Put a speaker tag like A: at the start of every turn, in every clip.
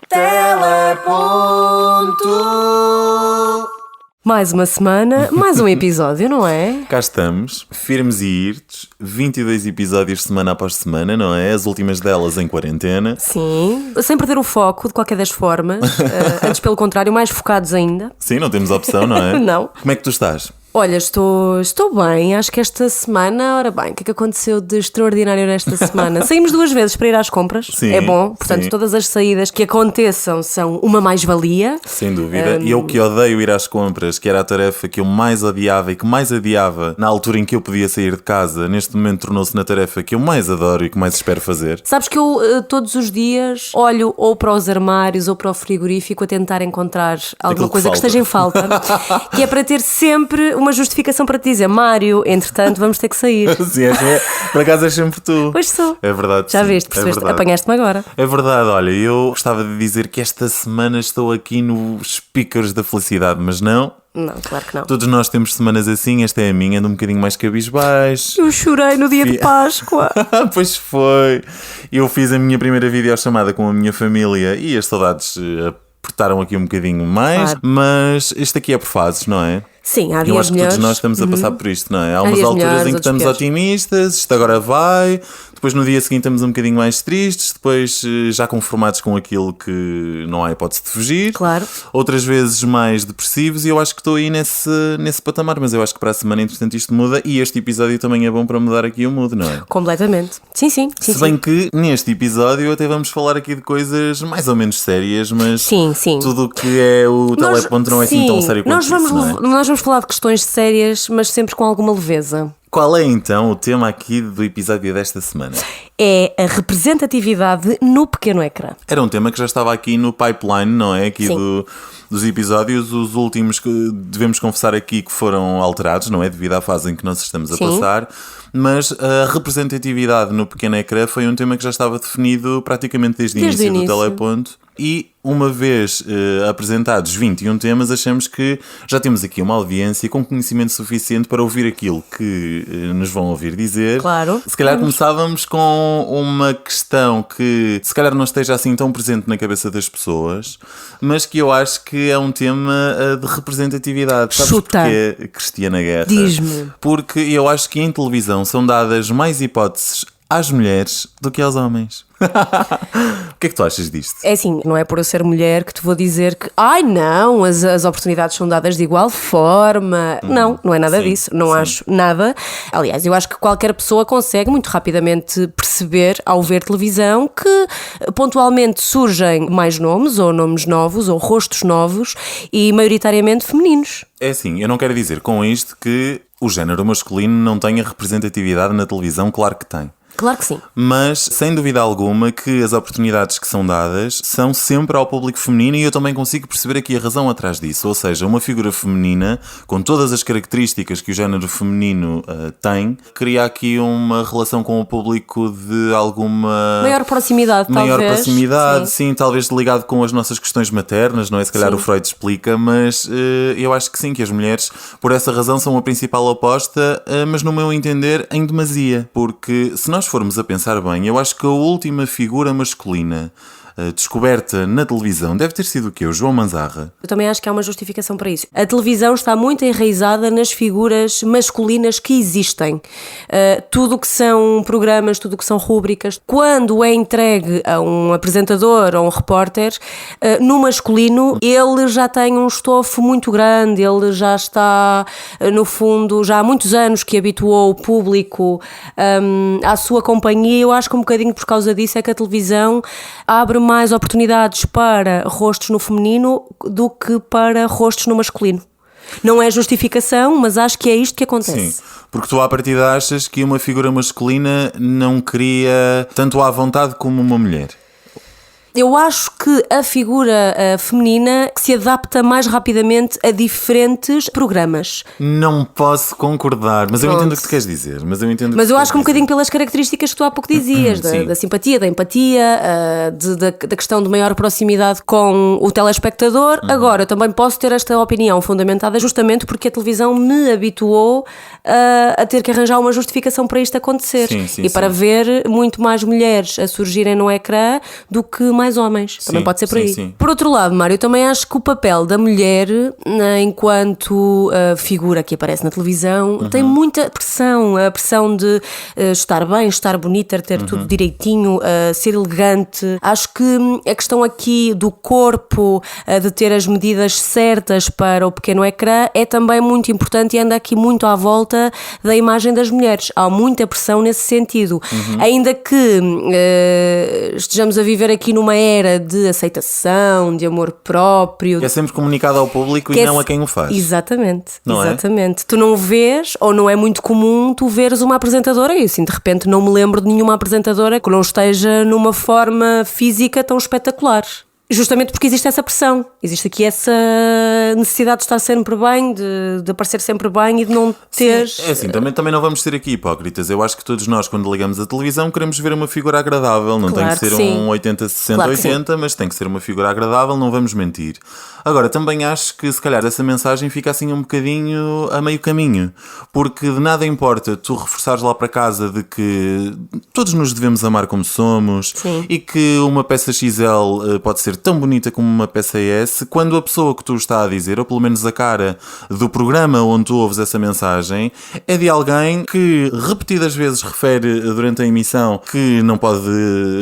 A: Teleponto.
B: Mais uma semana, mais um episódio, não é?
A: Cá estamos, firmes e irtos, 22 episódios semana após semana, não é? As últimas delas em quarentena.
B: Sim, sem perder o foco, de qualquer das formas. Antes, pelo contrário, mais focados ainda.
A: Sim, não temos opção, não é?
B: Não.
A: Como é que tu estás?
B: Olha, estou bem, acho que esta semana, ora bem, o que é que aconteceu de extraordinário nesta semana? Saímos 2 vezes para ir às compras,
A: Sim,
B: é bom, portanto
A: sim.
B: todas as saídas que aconteçam são uma mais-valia.
A: Sem dúvida. E eu que odeio ir às compras, que era a tarefa que eu mais odiava e que mais adiava na altura em que eu podia sair de casa, neste momento tornou-se na tarefa que eu mais adoro e que mais espero fazer.
B: Sabes que eu todos os dias olho ou para os armários ou para o frigorífico a tentar encontrar alguma coisa que esteja em falta, que é para ter sempre uma justificação para te dizer: Mário, entretanto vamos ter que sair.
A: Sim, por acaso és sempre tu.
B: Pois sou.
A: É verdade.
B: Já
A: sim,
B: viste, percebeste?
A: É verdade.
B: Apanhaste-me agora.
A: É verdade, olha, eu gostava de dizer que esta semana estou aqui nos pícaros da felicidade, mas não.
B: Não, claro que não.
A: Todos nós temos semanas assim, esta é a minha, ando um bocadinho mais cabisbaixo.
B: Eu chorei no dia de Páscoa.
A: Pois foi. Eu fiz a minha primeira videochamada com a minha família e as saudades apertaram aqui um bocadinho mais,
B: Claro.
A: Mas isto aqui é por fases, não é?
B: Sim, há
A: Eu
B: dias
A: acho que
B: melhores.
A: todos nós estamos a passar por isto, não é? Há umas
B: dias
A: alturas
B: melhores,
A: em que
B: outros
A: estamos
B: piores.
A: otimistas, isto agora vai, depois no dia seguinte estamos um bocadinho mais tristes, depois já conformados com aquilo que não há hipótese de fugir.
B: Claro.
A: Outras vezes mais depressivos e eu acho que estou aí nesse patamar, mas eu acho que para a semana, entretanto, isto muda e este episódio também é bom para mudar aqui o mood, não é?
B: Completamente. Sim.
A: Se bem que neste episódio até vamos falar aqui de coisas mais ou menos sérias, mas
B: Sim.
A: tudo o que é o teleponto não é assim tão sério quanto
B: nós vamos,
A: isso, não é?
B: nós vamos falar de questões sérias, mas sempre com alguma leveza.
A: Qual é então o tema aqui do episódio desta semana?
B: É a representatividade no pequeno ecrã.
A: Era um tema que já estava aqui no pipeline, não é? Aqui
B: Sim.
A: dos episódios, os últimos que devemos confessar aqui que foram alterados, não é? Devido à fase em que nós estamos a
B: Sim.
A: passar. Mas a representatividade no pequeno ecrã foi um tema que já estava definido praticamente desde o
B: Desde o
A: início do
B: início.
A: Teleponto. E uma vez apresentados 21 temas, achamos que já temos aqui uma audiência com conhecimento suficiente para ouvir aquilo que nos vão ouvir dizer.
B: Claro.
A: Se calhar começávamos com uma questão que se calhar não esteja assim tão presente na cabeça das pessoas, mas que eu acho que é um tema de representatividade. Sabes
B: Chuta.
A: porquê, Cristiana Guerra?
B: Diz-me.
A: Porque eu acho que em televisão são dadas mais hipóteses às mulheres do que aos homens. O que é que tu achas disto?
B: É assim, não é por eu ser mulher que te vou dizer que não, as oportunidades são dadas de igual forma. Não é nada
A: Sim,
B: disso. Não
A: sim.
B: acho nada. Aliás, eu acho que qualquer pessoa consegue muito rapidamente perceber, ao ver televisão, que pontualmente surgem mais nomes, ou nomes novos, ou rostos novos, e maioritariamente femininos.
A: É assim, eu não quero dizer com isto que o género masculino não tenha representatividade na televisão, claro que tem.
B: Claro que sim.
A: Mas, sem dúvida alguma, que as oportunidades que são dadas são sempre ao público feminino e eu também consigo perceber aqui a razão atrás disso. Ou seja, uma figura feminina, com todas as características que o género feminino tem, cria aqui uma relação com o público de alguma...
B: Maior proximidade,
A: Maior
B: talvez.
A: proximidade,
B: Sim.
A: sim, talvez ligado com as nossas questões maternas, não é? Se calhar
B: Sim.
A: o Freud explica, mas eu acho que sim, que as mulheres, por essa razão, são a principal oposta, mas no meu entender, em demasia. Porque se nós formos a pensar bem, eu acho que a última figura masculina descoberta na televisão deve ter sido o quê? O João Manzarra.
B: Eu também acho que há uma justificação para isso. A televisão está muito enraizada nas figuras masculinas que existem. Tudo o que são programas, tudo o que são rúbricas, quando é entregue a um apresentador ou um repórter, no masculino, ele já tem um estofo muito grande, ele já está, no fundo, já há muitos anos que habituou o público à sua companhia. Eu acho que um bocadinho por causa disso é que a televisão abre mais oportunidades para rostos no feminino do que para rostos no masculino. Não é justificação, mas acho que é isto que acontece.
A: Sim, porque tu à partida achas que uma figura masculina não cria tanto à vontade como uma mulher.
B: Eu acho que a figura feminina se adapta mais rapidamente a diferentes programas.
A: Não posso concordar, mas eu
B: Pronto.
A: entendo o que tu queres dizer. Mas eu acho
B: que um bocadinho pelas características que tu há pouco dizias, da simpatia, da empatia, da questão de maior proximidade com o telespectador. Agora, eu também posso ter esta opinião fundamentada justamente porque a televisão me habituou a ter que arranjar uma justificação para isto acontecer.
A: Sim,
B: e para ver muito mais mulheres a surgirem no ecrã do que mais mais homens. Também
A: Sim,
B: pode ser por
A: sim,
B: aí.
A: sim.
B: Por outro lado, Mário, eu também acho que o papel da mulher, enquanto figura que aparece na televisão, tem muita pressão. A pressão de estar bem, estar bonita, ter tudo direitinho, ser elegante. Acho que a questão aqui do corpo, de ter as medidas certas para o pequeno ecrã, é também muito importante e anda aqui muito à volta da imagem das mulheres. Há muita pressão nesse sentido. Ainda que estejamos a viver aqui numa era de aceitação, de amor próprio.
A: É sempre comunicado ao público e não a quem o faz.
B: Exatamente,
A: Não é?
B: exatamente. Tu não vês, ou não é muito comum, tu veres uma apresentadora, e assim de repente não me lembro de nenhuma apresentadora que não esteja numa forma física tão espetacular. Justamente porque existe essa pressão, existe aqui essa necessidade de estar sempre bem, de aparecer sempre bem e de não ter...
A: É assim, também não vamos ser aqui hipócritas. Eu acho que todos nós, quando ligamos a televisão, queremos ver uma figura agradável. Não
B: Claro
A: tem que ser
B: que sim.
A: um 80-60-80,
B: Claro que sim.
A: mas tem que ser uma figura agradável, não vamos mentir. Agora, também acho que se calhar essa mensagem fica assim um bocadinho a meio caminho, porque de nada importa tu reforçares lá para casa de que todos nos devemos amar como somos.
B: Sim.
A: E que uma peça XL pode ser tão bonita como uma peça S, quando a pessoa que tu está a dizer, ou pelo menos a cara do programa onde tu ouves essa mensagem, é de alguém que repetidas vezes refere durante a emissão que não pode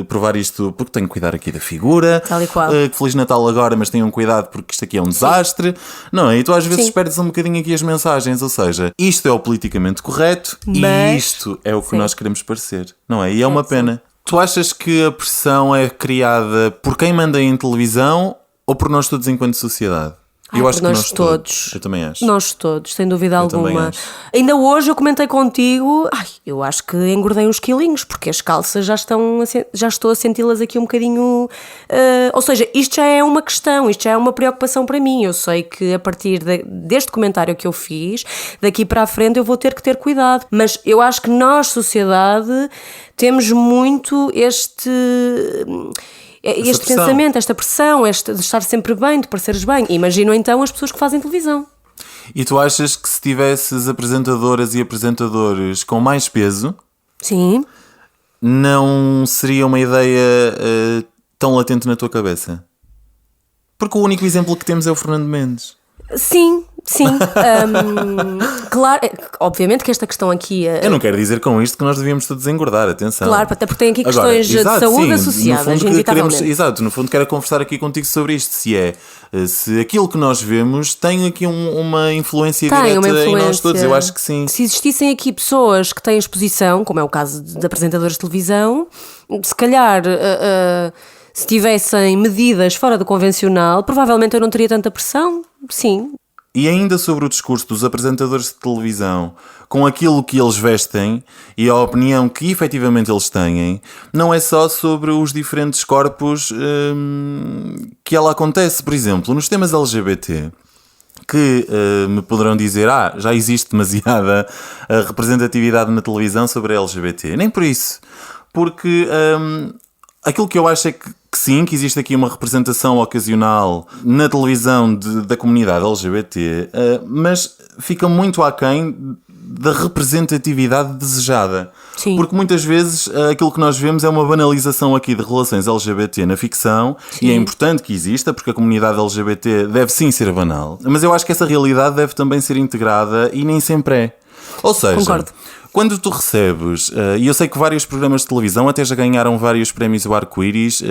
A: provar isto porque tem que cuidar aqui da figura,
B: Tal e qual.
A: Feliz Natal agora, mas tenham cuidado porque isto aqui é um desastre, não é? E tu às vezes
B: Sim.
A: perdes um bocadinho aqui as mensagens, ou seja, isto é o politicamente correto e
B: Mas-
A: isto é o que
B: Sim.
A: nós queremos parecer, não é? E é uma
B: sim.
A: pena. Tu achas que a pressão é criada por quem manda em televisão ou por nós todos enquanto sociedade? Eu acho
B: por
A: que
B: nós
A: nós
B: todos.
A: Eu também acho.
B: Nós todos, sem dúvida
A: Eu também
B: alguma.
A: acho.
B: Ainda hoje eu comentei contigo, eu acho que engordei uns quilinhos, porque as calças já estou a senti-las aqui um bocadinho. Ou seja, isto já é uma questão, isto já é uma preocupação para mim. Eu sei que a partir deste comentário que eu fiz, daqui para a frente eu vou ter que ter cuidado. Mas eu acho que nós, sociedade, temos muito este
A: pressão.
B: pensamento, esta pressão, de estar sempre bem, de pareceres bem. Imagino então as pessoas que fazem televisão.
A: E tu achas que se tivesses apresentadoras e apresentadores com mais peso,
B: Sim,
A: não seria uma ideia tão latente na tua cabeça? Porque o único exemplo que temos é o Fernando Mendes.
B: sim. Claro, obviamente que esta questão aqui...
A: Eu não quero dizer com isto que nós devíamos todos engordar, atenção.
B: Claro, até porque tem aqui
A: Agora,
B: questões
A: exato,
B: de saúde
A: sim,
B: associadas,
A: no fundo,
B: inevitavelmente.
A: Exato, no fundo quero conversar aqui contigo sobre isto, se aquilo que nós vemos tem aqui uma influência
B: Tem
A: direta
B: uma influência.
A: em nós todos, eu acho que sim.
B: Se existissem aqui pessoas que têm exposição, como é o caso de apresentadores de televisão, se calhar... se tivessem medidas fora do convencional, provavelmente eu não teria tanta pressão, sim.
A: E ainda sobre o discurso dos apresentadores de televisão, com aquilo que eles vestem e a opinião que efetivamente eles têm, não é só sobre os diferentes corpos que ela acontece. Por exemplo, nos temas LGBT, que me poderão dizer, já existe demasiada representatividade na televisão sobre a LGBT. Nem por isso. Porque aquilo que eu acho é que sim, que existe aqui uma representação ocasional na televisão da comunidade LGBT, mas fica muito aquém da representatividade desejada.
B: Sim.
A: Porque muitas vezes aquilo que nós vemos é uma banalização aqui de relações LGBT na ficção.
B: Sim.
A: E é importante que exista, porque a comunidade LGBT deve sim ser banal. Mas eu acho que essa realidade deve também ser integrada e nem sempre é. Ou seja,
B: Concordo.
A: quando tu recebes, e eu sei que vários programas de televisão até já ganharam vários prémios do Arco-Íris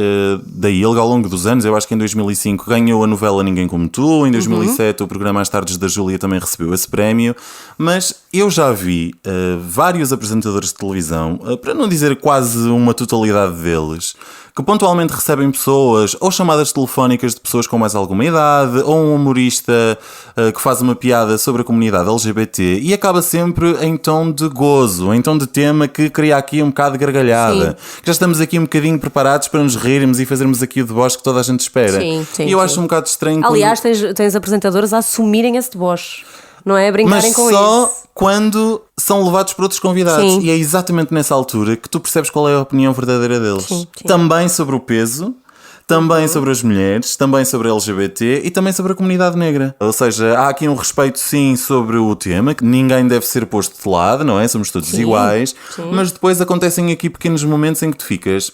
A: da ILGA ao longo dos anos. Eu acho que em 2005 ganhou a novela Ninguém Como Tu, em 2007 o programa Às Tardes da Júlia também recebeu esse prémio, mas eu já vi vários apresentadores de televisão, para não dizer quase uma totalidade deles, que pontualmente recebem pessoas ou chamadas telefónicas de pessoas com mais alguma idade, ou um humorista que faz uma piada sobre a comunidade LGBT e acaba sempre em tom de gozo, em tom de tema que cria aqui um bocado de gargalhada. Já estamos aqui um bocadinho preparados para nos rirmos e fazermos aqui o deboche que toda a gente espera.
B: Sim,
A: e eu
B: sim.
A: acho um bocado estranho
B: Aliás, tens apresentadores a assumirem esse deboche, não é? A brincarem
A: mas
B: com
A: só
B: isso.
A: quando são levados por outros convidados.
B: Sim.
A: E é exatamente nessa altura que tu percebes qual é a opinião verdadeira deles.
B: Sim, sim.
A: Também sobre o peso, também sobre as mulheres, também sobre a LGBT e também sobre a comunidade negra. Ou seja, há aqui um respeito sim sobre o tema, que ninguém deve ser posto de lado, não é? Somos todos
B: Sim,
A: iguais.
B: sim.
A: Mas depois acontecem aqui pequenos momentos em que tu ficas...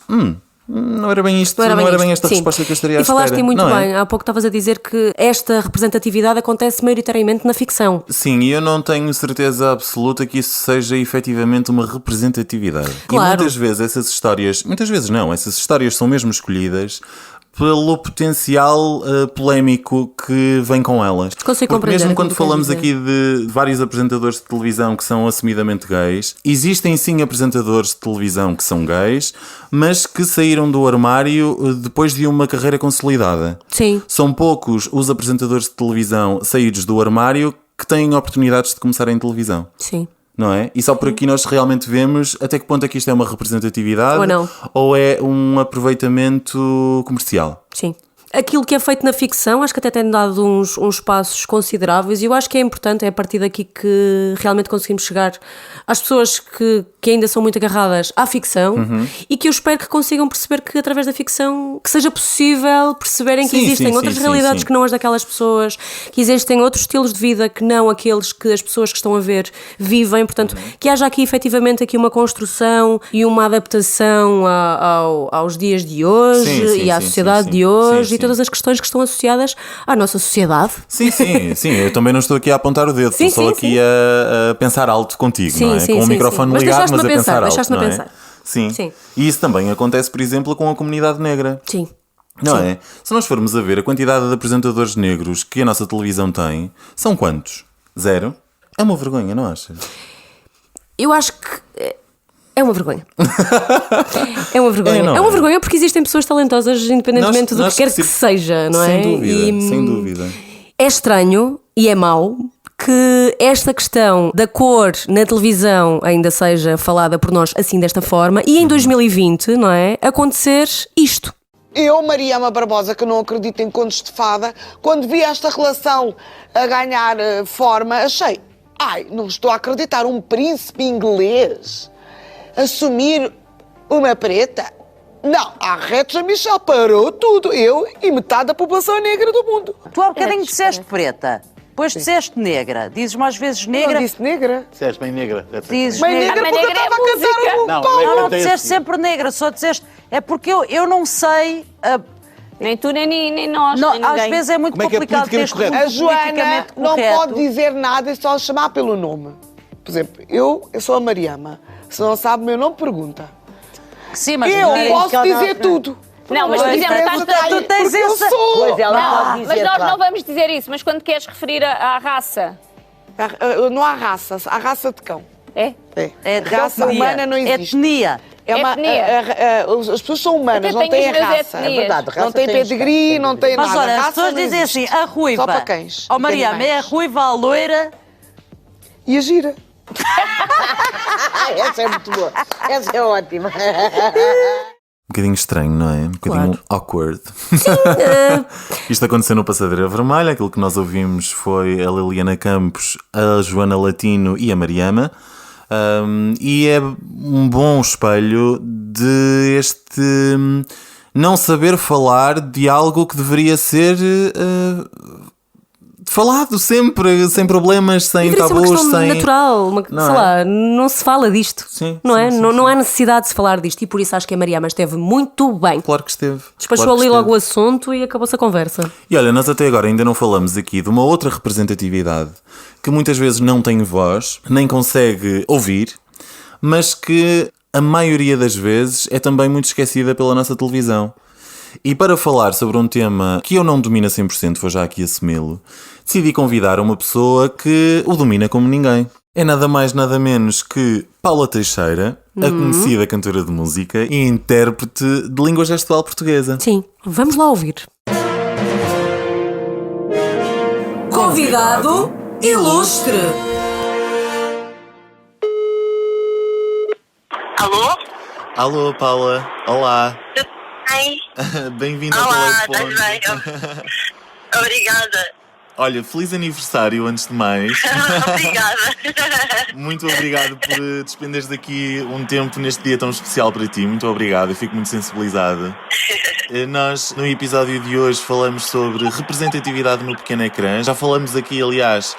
A: não era bem isto,
B: Não era bem
A: esta
B: isto, sim.
A: resposta que eu estaria à
B: E falaste
A: espera.
B: muito
A: não
B: bem,
A: é?
B: há pouco estavas a dizer que esta representatividade acontece maioritariamente na ficção.
A: Sim, e eu não tenho certeza absoluta que isso seja efetivamente uma representatividade.
B: Claro.
A: E muitas vezes essas histórias são mesmo escolhidas pelo potencial polémico que vem com elas.
B: Consigo
A: Porque
B: compreender
A: mesmo
B: aquilo
A: quando
B: que queres
A: falamos
B: dizer.
A: aqui de vários apresentadores de televisão que são assumidamente gays, existem sim apresentadores de televisão que são gays, mas que saíram do armário depois de uma carreira consolidada.
B: Sim.
A: São poucos os apresentadores de televisão saídos do armário que têm oportunidades de começar em televisão.
B: Sim.
A: Não é? E só por aqui nós realmente vemos até que ponto é que isto é uma representatividade
B: Ou não.
A: ou é um aproveitamento comercial.
B: Sim. Aquilo que é feito na ficção, acho que até tem dado uns passos consideráveis e eu acho que é importante, é a partir daqui que realmente conseguimos chegar às pessoas que ainda são muito agarradas à ficção e que eu espero que consigam perceber que através da ficção que seja possível perceberem que
A: Sim,
B: existem
A: sim,
B: outras
A: sim,
B: realidades
A: sim.
B: que não as daquelas pessoas, que existem outros estilos de vida que não aqueles que as pessoas que estão a ver vivem, portanto, que haja aqui efetivamente aqui uma construção e uma adaptação aos dias de hoje
A: Sim, sim,
B: e à
A: sim,
B: sociedade
A: sim,
B: de
A: sim.
B: hoje
A: Sim,
B: e todas as questões que estão associadas à nossa sociedade.
A: Sim, eu também não estou aqui a apontar o dedo,
B: Sim,
A: estou só
B: sim,
A: aqui
B: sim.
A: a pensar alto contigo,
B: Sim,
A: não é?
B: sim,
A: Com o
B: sim,
A: microfone
B: sim. Mas
A: ligado, mas
B: deixaste-me
A: a
B: a pensar,
A: pensar alto,
B: deixaste-me a
A: não é?
B: pensar.
A: Sim.
B: Sim.
A: E isso também acontece, por exemplo, com a comunidade negra.
B: Sim.
A: Não
B: Sim.
A: é? Se nós formos a ver a quantidade de apresentadores negros que a nossa televisão tem, são quantos? 0? É uma vergonha, não achas?
B: Eu acho que é uma vergonha. É uma vergonha.
A: É, não
B: É uma
A: é?
B: vergonha porque existem pessoas talentosas independentemente do
A: Nós
B: que quer que
A: se-
B: seja, não é?
A: Sem dúvida,
B: E,
A: sem dúvida.
B: É estranho e é mau que esta questão da cor na televisão ainda seja falada por nós assim desta forma e em 2020, não é? Acontecer isto.
C: Eu, Mariama Barbosa, que não acredito em contos de fada, quando vi esta relação a ganhar forma, achei, não estou a acreditar, um príncipe inglês assumir uma preta? Não, a Reta Michel parou tudo, eu e metade da população negra do mundo.
D: Tu há bocadinho disseste preta, depois disseste negra, dizes mais vezes negra,
C: Não disse negra.
E: Disseste bem negra.
D: dizes
C: Mas
D: negra.
C: negra
F: Mas
C: porque eu
F: negra é
C: estava a cantar
F: música.
C: um
E: Não,
C: pau.
E: negra
D: Não
E: tem
D: disseste
E: esse-
D: sempre negra, só disseste. É porque eu não sei.
F: Nem tu, nem nós,
D: Não,
F: nem
D: às
F: ninguém.
D: vezes é muito
E: Como é que é
D: complicado ter
E: politicamente correto?
C: A Joana
D: politicamente
C: não
D: correto.
C: pode dizer nada e só chamar pelo nome. Por exemplo, eu sou a Mariama. Se não sabe o meu nome, pergunta.
D: Sim, mas
C: Eu
D: não-
C: posso dizer tudo.
F: Não, mas,
C: Não
F: por exemplo,
C: interessa
F: estás-
C: quem,
D: tu tens
C: porque eu
D: essa-
C: sou.
G: Pois ela
F: Não,
G: pode dizer,
F: mas nós
G: claro.
F: não vamos dizer isso. Mas quando queres referir à raça,
C: Não há raça, há raça de cão.
F: é?
D: É
C: Raça
D: etnia.
C: humana não existe.
D: Etnia.
C: Etnia. As pessoas são humanas,
F: Até
C: não
F: tem
C: têm
F: as minhas
C: raça.
F: etnias.
G: É verdade, raça
C: Não tem
G: tem os
C: pedigree,
G: cães,
C: não tem
D: Mas
C: nada.
D: olha, as
C: Raça
D: pessoas
C: não
D: dizem assim,
C: existe.
D: a ruiva.
C: Só para cães.
D: Ó Mariama, é a
C: animais.
D: ruiva, a loira.
C: E a gira.
G: Essa é muito boa. Essa é ótima.
A: Um bocadinho estranho, não é? Um bocadinho
B: Claro.
A: awkward. Isto aconteceu no Passadeira Vermelha. Aquilo que nós ouvimos foi a Liliana Campos, a Joana Latino e a Mariama. E é um bom espelho de este não saber falar de algo que deveria ser falado sempre, sem problemas, sem
B: Deveria ser uma
A: tabus,
B: questão
A: sem...
B: natural,
A: Não
B: sei
A: é?
B: lá, não se fala disto,
A: Sim,
B: não
A: sim,
B: é?
A: sim,
B: Não,
A: sim.
B: não há necessidade de se falar disto e por isso acho que a Mariama esteve muito bem.
A: Claro que esteve.
B: Despachou
A: Claro que
B: ali logo o
A: esteve.
B: assunto e acabou-se a conversa.
A: E olha, nós até agora ainda não falamos aqui de uma outra representatividade que muitas vezes não tem voz, nem consegue ouvir, mas que a maioria das vezes é também muito esquecida pela nossa televisão. E para falar sobre um tema que eu não domino a 100%, vou já aqui assumi-lo, decidi convidar uma pessoa que o domina como ninguém. É nada mais nada menos que Paula Teixeira, a conhecida cantora de música e intérprete de língua gestual portuguesa.
B: Sim, vamos lá ouvir. Convidado ilustre.
H: Alô?
A: Alô, Paula. Olá.
H: Tudo bem?
A: Bem-vinda ao
H: Olá,
A: telefone.
H: estás bem? Obrigada.
A: Olha, feliz aniversário antes de mais.
E: Obrigada.
A: Muito obrigado por despenderes daqui um tempo neste dia tão especial para ti. Muito obrigado, eu fico muito sensibilizada. Nós, no episódio de hoje, falamos sobre representatividade no pequeno ecrã. Já falamos aqui, aliás,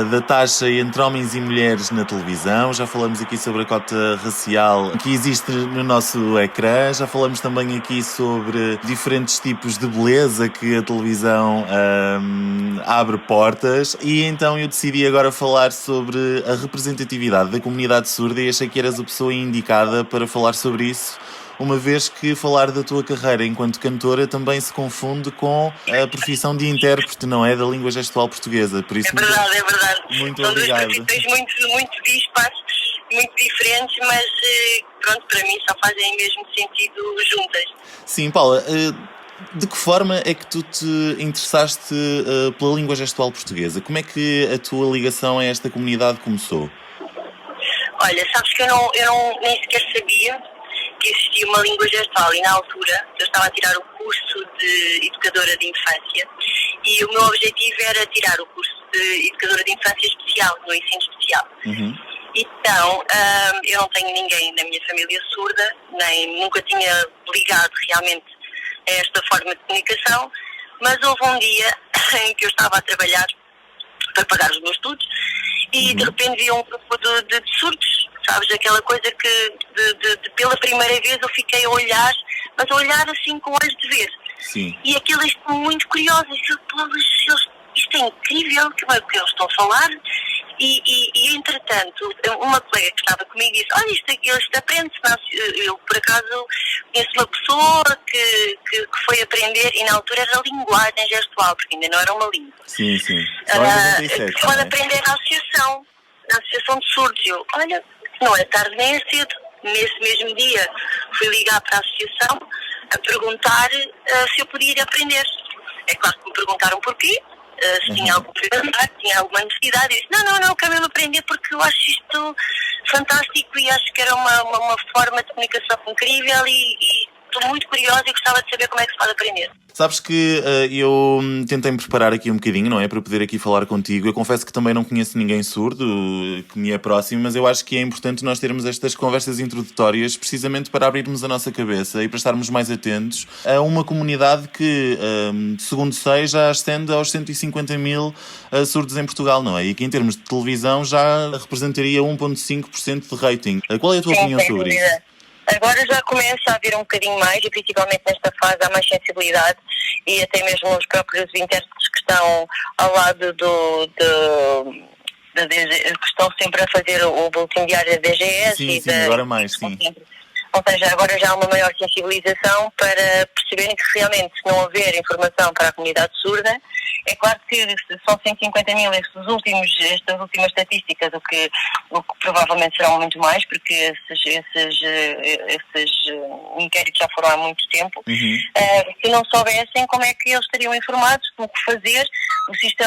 A: da taxa entre homens e mulheres na televisão. Já falamos aqui sobre a cota racial que existe no nosso ecrã. Já falamos também aqui sobre diferentes tipos de beleza que a televisão abre portas. E então eu decidi agora falar sobre a representatividade da comunidade surda e achei que eras a pessoa indicada para falar sobre isso, uma vez que falar da tua carreira enquanto cantora também se confunde com a profissão de intérprete, não é? Da língua gestual portuguesa. Por isso,
E: É verdade.
A: Muito
E: São
A: obrigado.
E: duas profissões muito dispares, muito diferentes, mas pronto, para mim só fazem mesmo sentido juntas.
A: Sim, Paula, de que forma é que tu te interessaste pela língua gestual portuguesa? Como é que a tua ligação a esta comunidade começou?
E: Olha, sabes que eu não nem sequer sabia que existia uma língua gestual e na altura eu estava a tirar o curso de educadora de infância e o meu objetivo era tirar o curso de educadora de infância especial, no ensino especial.
A: Uhum.
E: Então, eu não tenho ninguém na minha família surda, nem nunca tinha ligado realmente a esta forma de comunicação, mas houve um dia em que eu estava a trabalhar para pagar os meus estudos e de repente vi um grupo de surdos, sabes, aquela coisa que pela primeira vez eu fiquei a olhar, mas a olhar assim com olhos de ver.
A: Sim.
E: E aquilo estou muito curiosa, isto é incrível, como é que eles estão a falar? E entretanto, uma colega que estava comigo disse, olha, isto aprende-se. Eu, por acaso, conheço uma pessoa que foi aprender, e na altura era linguagem gestual, porque ainda não era uma língua.
A: Sim. Só em 97,
E: que pode
A: não é?
E: aprender na associação de surdos. Eu, olha, não é tarde nem é cedo. Nesse mesmo dia, fui ligar para a associação a perguntar se eu podia ir aprender. É claro que me perguntaram porquê. Se tinha algum problema, se tinha alguma necessidade. Eu disse, não, quero mesmo aprender porque eu acho isto fantástico e acho que era uma forma de comunicação incrível e estou muito curiosa e gostava de saber como é que se pode aprender.
A: Sabes que eu tentei me preparar aqui um bocadinho, não é? Para poder aqui falar contigo. Eu confesso que também não conheço ninguém surdo que me é próximo, mas eu acho que é importante nós termos estas conversas introdutórias precisamente para abrirmos a nossa cabeça e para estarmos mais atentos a uma comunidade que, segundo sei, já ascende aos 150 mil surdos em Portugal, não é? E que em termos de televisão já representaria 1,5% de rating. Qual é a tua opinião sobre isso?
E: Agora já começa a haver um bocadinho mais, e principalmente nesta fase há mais sensibilidade, e até mesmo os próprios intérpretes que estão ao lado da DG, que estão sempre a fazer o boletim diário da DGS.
A: Sim, agora mais, sim.
E: Ou seja, agora já há uma maior sensibilização para perceberem que realmente, se não houver informação para a comunidade surda, é claro que são 150 mil estas últimas estatísticas, o que provavelmente serão muito mais, porque esses inquéritos já foram há muito tempo. Se não soubessem como é que eles estariam informados, como que fazer, isto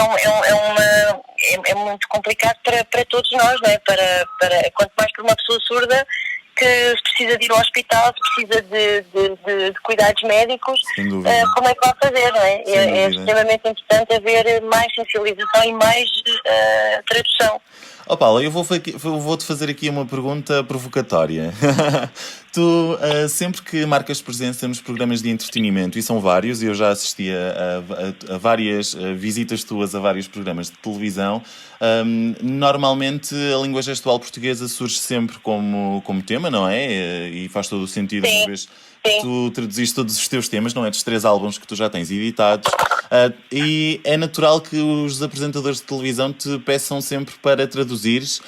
E: é muito complicado para todos nós, não é? Quanto mais para uma pessoa surda, que precisa de ir ao hospital, se precisa de cuidados médicos, como é que vai fazer, não é? É extremamente importante haver mais sensibilização e mais tradução.
A: Oh Paula, eu vou-te fazer aqui uma pergunta provocatória. Tu, sempre que marcas presença nos programas de entretenimento, e são vários, e eu já assisti a várias visitas tuas a vários programas de televisão, normalmente a língua gestual portuguesa surge sempre como tema, não é? E faz todo o sentido, uma vez que tu traduziste todos os teus temas, não é? Dos 3 álbuns que tu já tens editados. E é natural que os apresentadores de televisão te peçam sempre para traduzires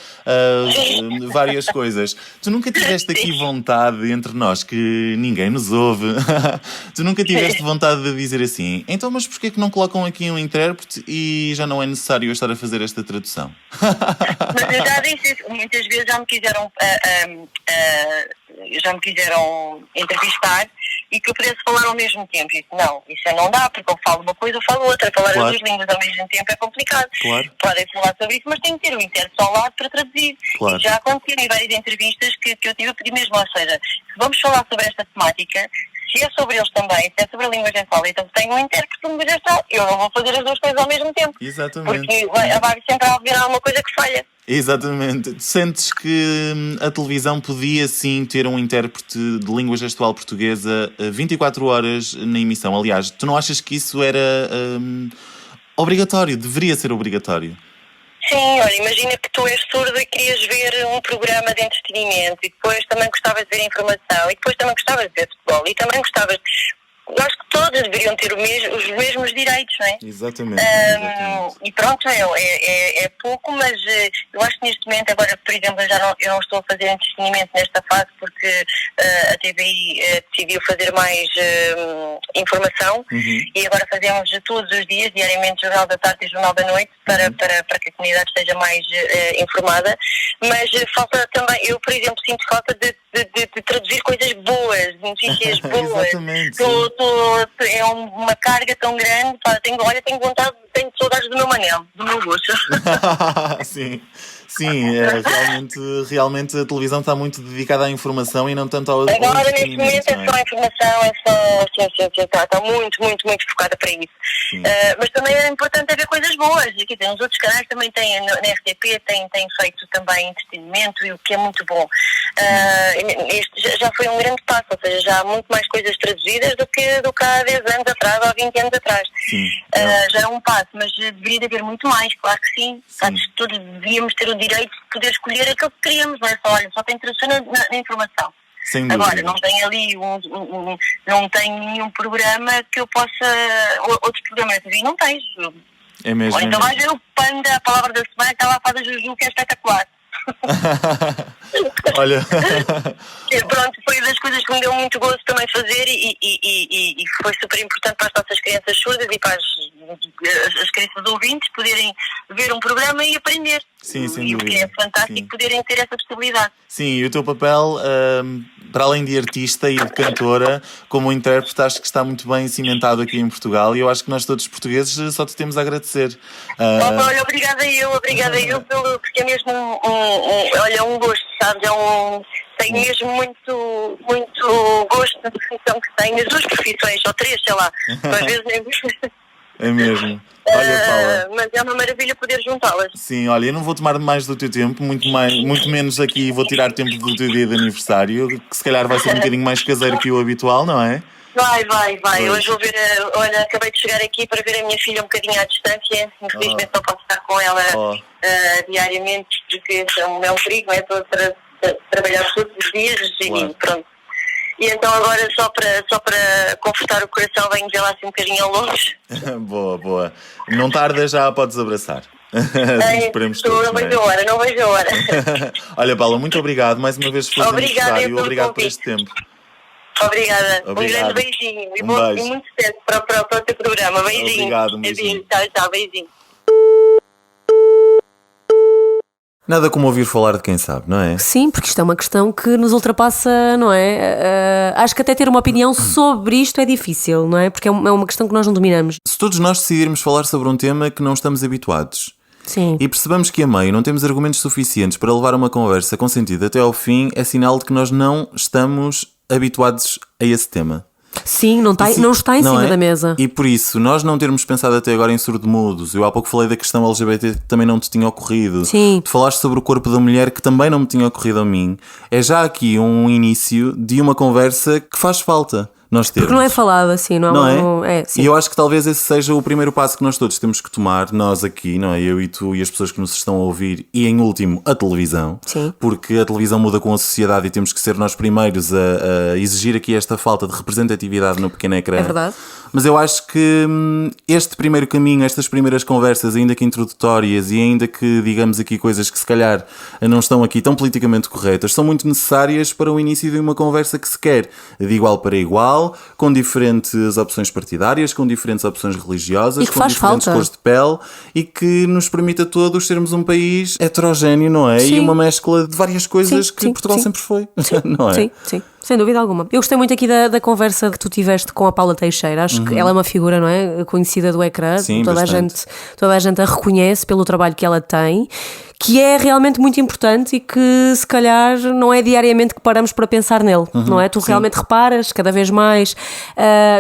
A: várias coisas. Tu nunca tiveste aqui vontade, entre nós, que ninguém nos ouve, tu nunca tiveste vontade de dizer assim, então, mas porquê que não colocam aqui um intérprete e já não é necessário eu estar a fazer esta tradução?
E: Mas eu já disse isso, muitas vezes já me quiseram entrevistar e que eu pudesse falar ao mesmo tempo. E não, isso não dá, porque eu falo uma coisa, eu falo outra. Falar as duas línguas ao mesmo tempo é complicado. Podem falar sobre isso, mas tem que ter o intérprete ao lado para traduzir. E já aconteceu em várias entrevistas que eu tive a pedir mesmo, ou seja, se vamos falar sobre esta temática, se se é sobre eles também, se é sobre a língua gestual, então tenho um intérprete de língua gestual, eu não vou fazer as duas coisas ao mesmo tempo.
A: Exatamente.
E: Porque vai sempre haver alguma coisa que falha.
A: Exatamente. Tu sentes que a televisão podia sim ter um intérprete de língua gestual portuguesa 24 horas na emissão? Aliás, tu não achas que isso era obrigatório? Deveria ser obrigatório?
E: Sim, olha, imagina que tu és surdo e querias ver um programa de entretenimento e depois também gostavas de ver informação e depois também gostavas de ver futebol e também gostavas... Eu acho que todos deveriam ter os mesmos direitos, não é?
A: Exatamente.
E: E pronto, é pouco, mas eu acho que neste momento, agora, por exemplo, eu não estou a fazer entretenimento nesta fase porque a TVI decidiu fazer mais informação e agora fazemos todos os dias, diariamente, Jornal da Tarde e Jornal da Noite, para que a comunidade esteja mais informada. Mas falta também, eu, por exemplo, sinto falta de traduzir coisas boas, de notícias boas.
A: Exatamente.
E: É uma carga tão grande, pá, tenho vontade, tenho saudades do meu Manel, do meu gosto.
A: Sim, realmente a televisão está muito dedicada à informação e não tanto ao
E: agora, neste momento,
A: não é?
E: é só informação, está muito, muito, muito focada para isso. Mas também é importante haver coisas boas. Quer dizer, nos outros canais também têm, na RTP têm feito também entretenimento, e o que é muito bom. Este já foi um grande passo, ou seja, já há muito mais coisas traduzidas do que há 10 anos atrás ou há 20 anos atrás. Já é um passo, mas deveria haver muito mais, claro que sim. Todos devíamos ter o direito de poder escolher aquilo que queríamos, não é só, olha, só tem tradução na informação.
A: Sem dúvida.
E: Agora, não tem ali não tem nenhum programa que eu possa... Outros programas de TV não tens.
A: É mesmo.
E: Ou então vais ver o Panda, a palavra da semana, que ela faz a Juju, que é espetacular.
A: Olha.
E: Pronto, foi das coisas que me deu muito gosto também fazer e foi super importante para as nossas crianças surdas e para as crianças ouvintes poderem ver um programa e aprender.
A: Sim, sem
E: e
A: dúvida.
E: o que é fantástico poderem ter essa possibilidade.
A: Sim, e o teu papel, para além de artista e de cantora, como intérprete, acho que está muito bem cimentado aqui em Portugal e eu acho que nós todos portugueses só te temos a agradecer.
E: Olha, obrigada eu porque é mesmo um gosto, sabes? Tenho mesmo muito, muito gosto na profissão que tenho, as duas profissões, ou três, sei lá, às vezes nem...
A: É mesmo. Olha, Paula.
E: Mas é uma maravilha poder juntá-las.
A: Sim, olha, eu não vou tomar mais do teu tempo, muito menos aqui vou tirar tempo do teu dia de aniversário, que se calhar vai ser um bocadinho mais caseiro que o habitual, não é?
E: Vai. Hoje vou ver, olha, acabei de chegar aqui para ver a minha filha um bocadinho à distância, infelizmente não posso estar com ela diariamente, porque é um perigo, é? Estou a trabalhar todos os dias e pronto. E então agora só para confortar o coração venho vê-la assim um bocadinho ao longe.
A: Boa. Não tarda, já a podes abraçar. Assim esperemos todos,
E: não vejo a hora.
A: Olha, Paula, muito obrigado mais uma vez por aniversário. Obrigado por este tempo.
E: Obrigada. Um grande beijinho e muito sucesso para o teu programa. Beijinho.
A: Obrigado, um beijinho.
E: Tchau, beijinho.
A: Nada como ouvir falar de quem sabe, não é?
B: Sim, porque isto é uma questão que nos ultrapassa, não é? Acho que até ter uma opinião sobre isto é difícil, não é? Porque é uma questão que nós não dominamos.
A: Se todos nós decidirmos falar sobre um tema que não estamos habituados,
B: sim,
A: e percebamos que a meio não temos argumentos suficientes para levar uma conversa com sentido até ao fim, é sinal de que nós não estamos habituados a esse tema.
B: Sim, não está em cima da mesa.
A: E por isso, nós não termos pensado até agora em surdo-mudos, eu há pouco falei da questão LGBT que também não te tinha ocorrido.
B: Sim.
A: Tu falaste sobre o corpo da mulher que também não me tinha ocorrido a mim. É já aqui um início de uma conversa que faz falta nós termos.
B: Porque não é falado assim, não é?
A: Sim. E eu acho que talvez esse seja o primeiro passo que nós todos temos que tomar, nós aqui, não é? Eu e tu e as pessoas que nos estão a ouvir, e em último, a televisão.
B: Sim.
A: Porque a televisão muda com a sociedade e temos que ser nós primeiros a exigir aqui esta falta de representatividade no pequeno ecrã.
B: É verdade.
A: Mas eu acho que este primeiro caminho, estas primeiras conversas, ainda que introdutórias e ainda que digamos aqui coisas que se calhar não estão aqui tão politicamente corretas, são muito necessárias para o início de uma conversa que se quer de igual para igual, com diferentes opções partidárias, com diferentes opções religiosas, com diferentes cores de pele e que nos permite a todos sermos um país heterogéneo, não é?
B: Sim.
A: E uma mescla de várias coisas que Portugal sempre foi, não é?
B: Sim. Sem dúvida alguma. Eu gostei muito aqui da conversa que tu tiveste com a Paula Teixeira. Acho que ela é uma figura, não é? Conhecida do ecrã.
A: Sim,
B: toda
A: bastante.
B: toda a gente a reconhece pelo trabalho que ela tem, que é realmente muito importante e que se calhar não é diariamente que paramos para pensar nele, não é? Tu realmente reparas cada vez mais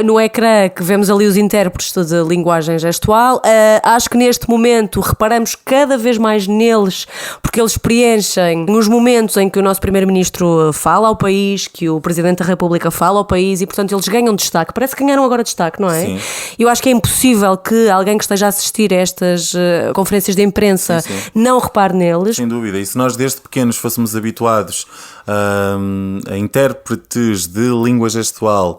B: no ecrã que vemos ali os intérpretes de linguagem gestual. Acho que neste momento reparamos cada vez mais neles, porque eles preenchem os momentos em que o nosso Primeiro-Ministro fala ao país, que o Presidente da República fala ao país e, portanto, eles ganham destaque. Parece que ganharam agora destaque, não é?
A: Sim.
B: Eu acho que é impossível que alguém que esteja a assistir a estas conferências de imprensa
A: Sim.
B: não repare neles.
A: Sem dúvida, e se nós desde pequenos fôssemos habituados a intérpretes de língua gestual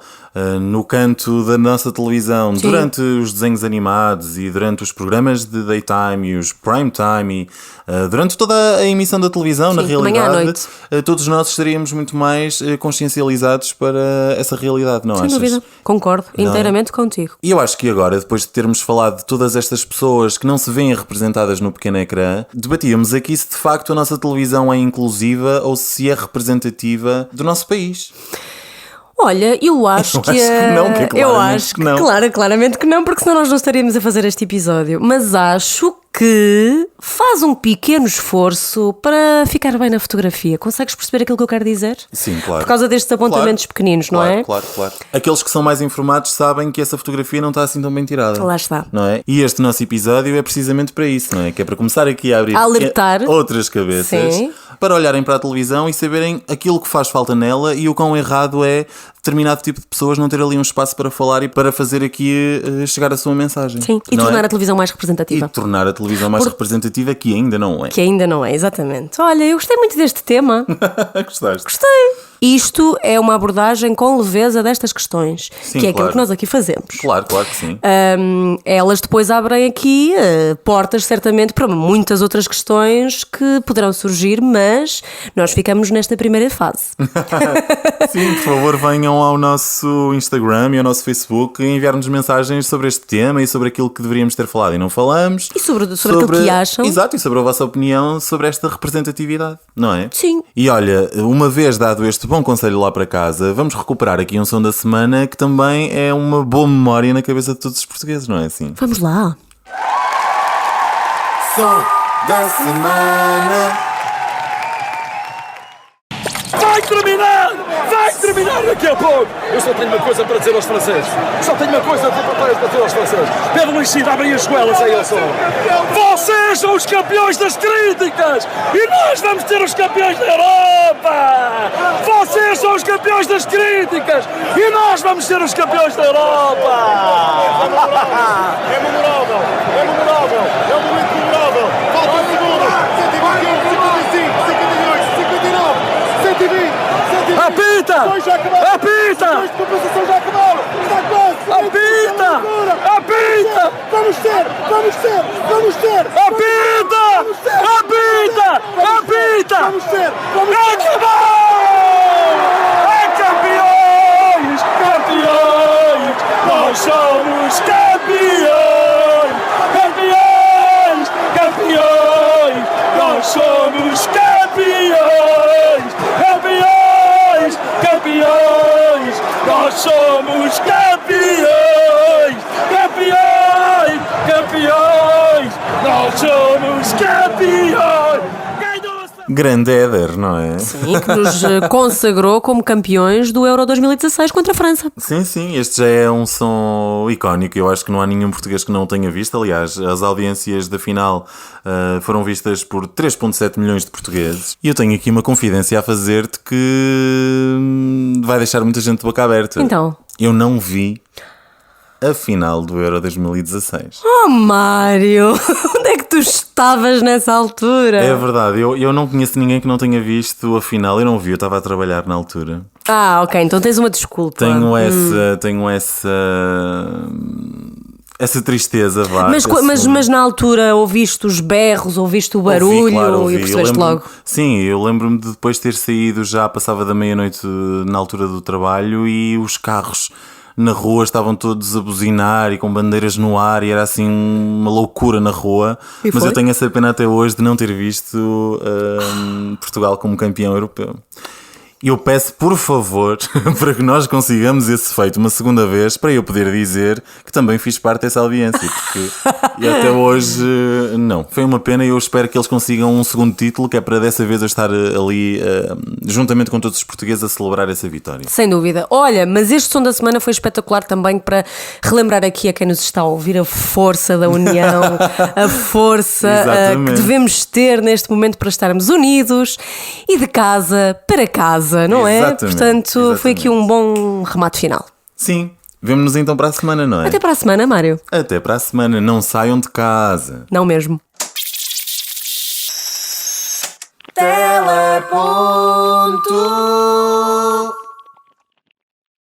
A: no canto da nossa televisão,
B: Sim.
A: durante os desenhos animados e durante os programas de daytime e os prime time e durante toda a emissão da televisão,
B: Sim,
A: na
B: de manhã à
A: realidade,
B: noite.
A: todos nós estaríamos muito mais consciencializados para essa realidade, não
B: Sem
A: achas?
B: dúvida, concordo
A: Não é?
B: inteiramente contigo.
A: E eu acho que agora, depois de termos falado de todas estas pessoas que não se veem representadas no pequeno ecrã, debatíamos aqui se de facto a nossa televisão é inclusiva ou se é representativa do nosso país.
B: Olha, eu acho
A: Eu
B: que...
A: acho que não, que é
B: eu
A: claramente
B: acho
A: que não.
B: claramente que não, porque senão nós não estaríamos a fazer este episódio. Mas acho que faz um pequeno esforço para ficar bem na fotografia. Consegues perceber aquilo que eu quero dizer?
A: Sim, claro.
B: Por causa destes apontamentos pequeninos, não é?
A: Claro. Aqueles que são mais informados sabem que essa fotografia não está assim tão bem tirada.
B: Lá está.
A: Não é? E este nosso episódio é precisamente para isso, não é? Que é para começar aqui a abrir
B: A alertar.
A: outras cabeças,
B: Sim.
A: para olharem para a televisão e saberem aquilo que faz falta nela e o quão errado é determinado tipo de pessoas não ter ali um espaço para falar e para fazer aqui chegar a sua mensagem.
B: Sim, e
A: não
B: tornar
A: é?
B: a televisão mais
A: E
B: representativa.
A: tornar a televisão mais representativa, que ainda não é.
B: Que ainda não é, exatamente. Olha, eu gostei muito deste tema.
A: Gostaste?
B: Gostei. Isto é uma abordagem com leveza destas questões,
A: Sim,
B: que é aquilo
A: claro.
B: que nós aqui fazemos.
A: Claro que sim.
B: Elas depois abrem aqui portas, certamente, para muitas outras questões que poderão surgir, mas nós ficamos nesta primeira fase.
A: Sim, por favor, venham ao nosso Instagram e ao nosso Facebook enviar-nos mensagens sobre este tema e sobre aquilo que deveríamos ter falado e não falamos.
B: E sobre aquilo que acham.
A: Exato, e sobre a vossa opinião sobre esta representatividade, não é?
B: Sim.
A: E olha, uma vez dado este bom conselho lá para casa, vamos recuperar aqui um som da semana que também é uma boa memória na cabeça de todos os portugueses, não é assim?
B: Vamos lá.
A: Som da semana.
H: Vai terminar! Vai terminar daqui a pouco! Eu só tenho uma coisa para dizer aos franceses. Só tenho uma coisa para dizer aos franceses. Pedro Luís, abrem as goelas aí ao som. Vocês são os campeões das críticas! E nós vamos ser os campeões da Europa! Vocês são os campeões das críticas! E nós vamos ser os campeões da Europa!
I: É memorável! É memorável! É um momento memorável! Falta um segundo! 121, 125, 58, 59, 120!
H: Apita! Apita!
I: Os compensação já acabaram! Está quase!
H: Apita! Apita!
I: Vamos ter!
H: Apita! Apita! Apita!
I: Vamos ter!
H: Acabou! É campeões! Campeões! Nós somos campeões! Campeões! Campeões! Nós somos campeões! Campeões! Campeões! Nós somos campeões! Campeões! Campeões! Nós somos campeões!
A: Grande Éder, não é?
B: Sim, que nos consagrou como campeões do Euro 2016 contra a França.
A: Sim, este já é um som icónico. Eu acho que não há nenhum português que não o tenha visto. Aliás, as audiências da final foram vistas por 3,7 milhões de portugueses. E eu tenho aqui uma confidência a fazer-te que vai deixar muita gente de boca aberta.
B: Então?
A: Eu não vi a final do Euro 2016.
B: Oh, Mário, onde é que tu estavas nessa altura?
A: É verdade, eu não conheço ninguém que não tenha visto a final. Eu não vi, eu estava a trabalhar na altura.
B: Ah, ok, então tens uma desculpa.
A: Tenho essa tristeza, vá.
B: Mas na altura ouviste os berros, ouviste o barulho
A: ouvi.
B: e percebeste logo.
A: Sim, eu lembro-me de depois ter saído, já passava da meia-noite na altura do trabalho e os carros na rua estavam todos a buzinar e com bandeiras no ar e era assim uma loucura na rua.
B: E
A: mas
B: foi?
A: eu tenho essa pena até hoje de não ter visto Portugal como campeão europeu. E eu peço, por favor, para que nós consigamos esse feito uma segunda vez, para eu poder dizer que também fiz parte dessa audiência, porque e até hoje não. Foi uma pena e eu espero que eles consigam um segundo título, que é para dessa vez eu estar ali, juntamente com todos os portugueses, a celebrar essa vitória.
B: Sem dúvida. Olha, mas este som da semana foi espetacular também para relembrar aqui a quem nos está a ouvir a força da união, a força que devemos ter neste momento para estarmos unidos e de casa para casa. Não é? Portanto, foi aqui um bom remate final.
A: Sim. Vemo-nos então para a semana, não é?
B: Até para a semana, Mário.
A: Até para a semana. Não saiam de casa.
B: Não mesmo.
I: Teleponto.